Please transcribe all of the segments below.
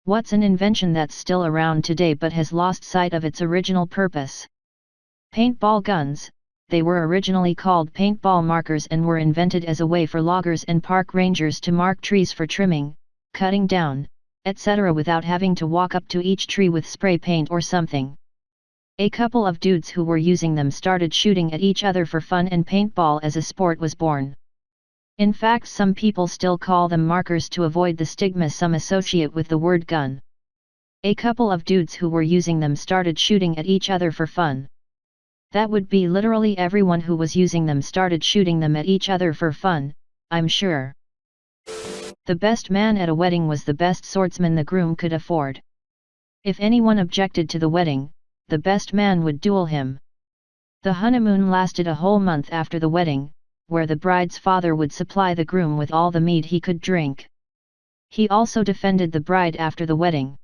What's an invention that's still around today but has lost sight of its original purpose? Paintball guns. They were originally called paintball markers and were invented as a way for loggers and park rangers to mark trees for trimming, cutting down, etc. without having to walk up to each tree with spray paint or something. A couple of dudes who were using them started shooting at each other for fun, and paintball as a sport was born. In fact, some people still call them markers to avoid the stigma some associate with the word gun. A couple of dudes who were using them started shooting at each other for fun. That would be literally everyone who was using them started shooting them at each other for fun, I'm sure. The best man at a wedding was the best swordsman the groom could afford. If anyone objected to the wedding, the best man would duel him. The honeymoon lasted a whole month after the wedding, where the bride's father would supply the groom with all the mead he could drink. He also defended the bride after the wedding.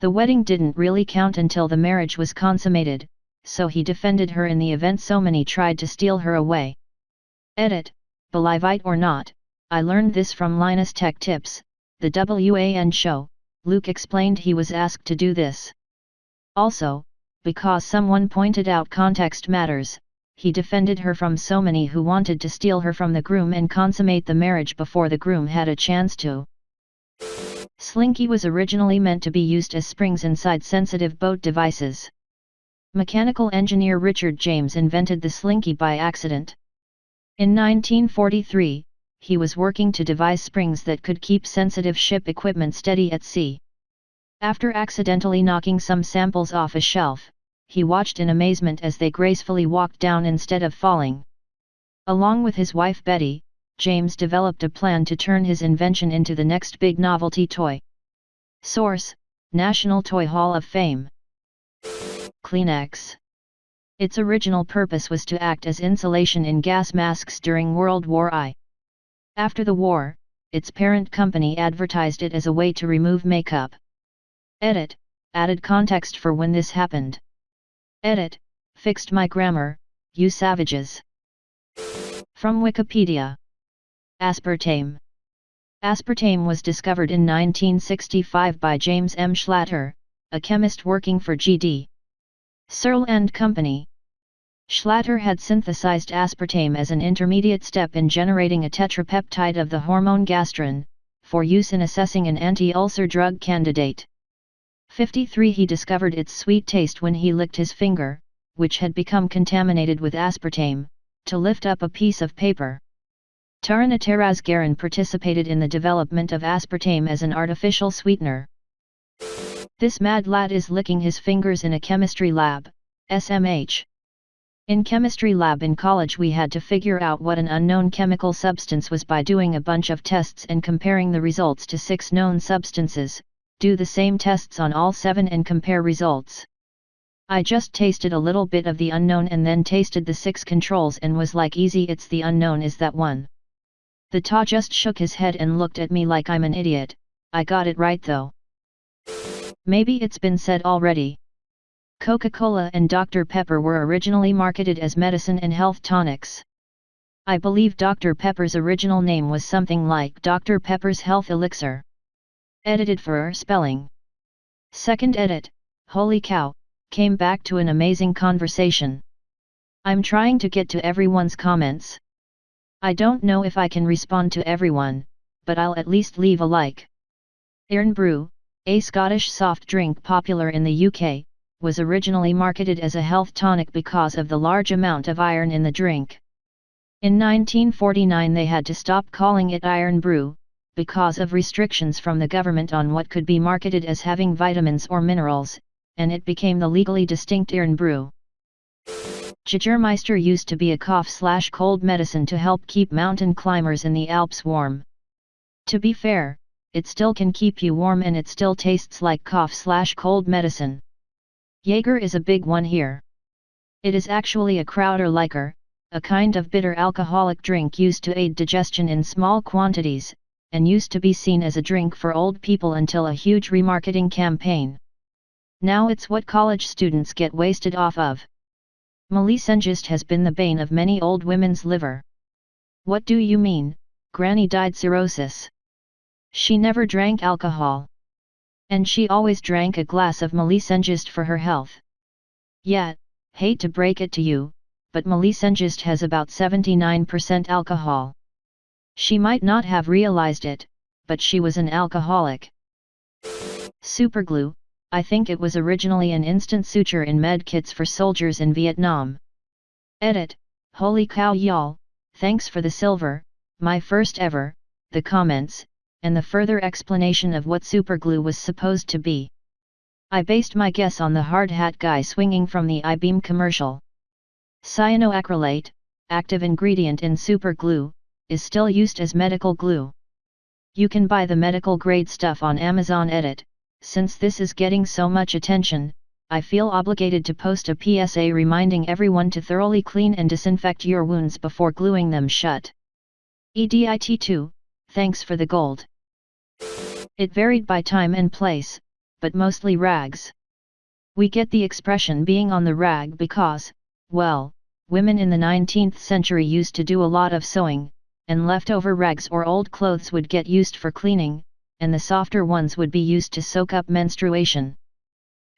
The wedding didn't really count until the marriage was consummated, so he defended her in the event so many tried to steal her away. Edit, believe it or not, I learned this from Linus Tech Tips, the WAN show. Luke explained he was asked to do this. Also, because someone pointed out context matters, he defended her from so many who wanted to steal her from the groom and consummate the marriage before the groom had a chance to. Slinky was originally meant to be used as springs inside sensitive boat devices. Mechanical engineer Richard James invented the slinky by accident. In 1943, he was working to devise springs that could keep sensitive ship equipment steady at sea. After accidentally knocking some samples off a shelf, he watched in amazement as they gracefully walked down instead of falling. Along with his wife Betty, James developed a plan to turn his invention into the next big novelty toy. Source: National Toy Hall of Fame. Kleenex. Its original purpose was to act as insulation in gas masks during World War I. After the war, its parent company advertised it as a way to remove makeup. Edit, added context for when this happened. Edit, fixed my grammar, you savages. From Wikipedia. Aspartame. Aspartame was discovered in 1965 by James M. Schlatter, a chemist working for G.D. Searle and Company. Schlatter had synthesized aspartame as an intermediate step in generating a tetrapeptide of the hormone gastrin, for use in assessing an anti-ulcer drug candidate. 53 He discovered its sweet taste when he licked his finger, which had become contaminated with aspartame, to lift up a piece of paper. Taran Atarazgaran participated in the development of aspartame as an artificial sweetener. This mad lad is licking his fingers in a chemistry lab, SMH. In chemistry lab in college we had to figure out what an unknown chemical substance was by doing a bunch of tests and comparing the results to 6 known substances, do the same tests on all 7 and compare results. I just tasted a little bit of the unknown and then tasted the 6 controls and was like, easy, it's the unknown is that one. The Ta just shook his head and looked at me like I'm an idiot. I got it right though. Maybe it's been said already. Coca-Cola and Dr. Pepper were originally marketed as medicine and health tonics. I believe Dr. Pepper's original name was something like Dr. Pepper's Health Elixir. Edited for spelling. Second edit, holy cow, came back to an amazing conversation. I'm trying to get to everyone's comments. I don't know if I can respond to everyone, but I'll at least leave a like. Iron Brew, a Scottish soft drink popular in the UK, was originally marketed as a health tonic because of the large amount of iron in the drink. In 1949 they had to stop calling it Iron Brew, because of restrictions from the government on what could be marketed as having vitamins or minerals, and it became the legally distinct Iron Brew. Jägermeister used to be a cough/cold medicine to help keep mountain climbers in the Alps warm. To be fair, it still can keep you warm and it still tastes like cough/cold medicine. Jaeger is a big one here. It is actually a Krauter liquor, a kind of bitter alcoholic drink used to aid digestion in small quantities, and used to be seen as a drink for old people until a huge remarketing campaign. Now it's what college students get wasted off of. Melisengist has been the bane of many old women's liver. What do you mean? Granny died cirrhosis. She never drank alcohol. And she always drank a glass of Melisengist for her health. Yet, hate to break it to you, but Melisengist has about 79% alcohol. She might not have realized it, but she was an alcoholic. Superglue, I think it was originally an instant suture in med kits for soldiers in Vietnam. Edit, holy cow y'all, thanks for the silver, my first ever, the comments, and the further explanation of what superglue was supposed to be. I based my guess on the hard hat guy swinging from the I-beam commercial. Cyanoacrylate, active ingredient in superglue, is still used as medical glue. You can buy the medical grade stuff on Amazon. Edit, since this is getting so much attention, I feel obligated to post a PSA reminding everyone to thoroughly clean and disinfect your wounds before gluing them shut. EDIT2, thanks for the gold. It varied by time and place, but mostly rags. We get the expression being on the rag because, well, women in the 19th century used to do a lot of sewing, and leftover rags or old clothes would get used for cleaning, and the softer ones would be used to soak up menstruation.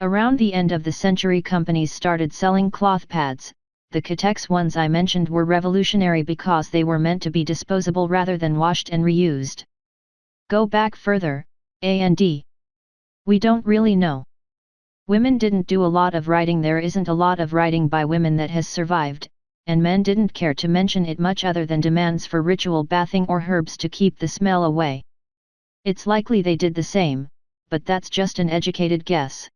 Around the end of the century, companies started selling cloth pads. The Catex ones I mentioned were revolutionary because they were meant to be disposable rather than washed and reused. Go back further, A&D. We don't really know. Women didn't do a lot of writing. There isn't a lot of writing by women that has survived, and men didn't care to mention it much other than demands for ritual bathing or herbs to keep the smell away. It's likely they did the same, but that's just an educated guess.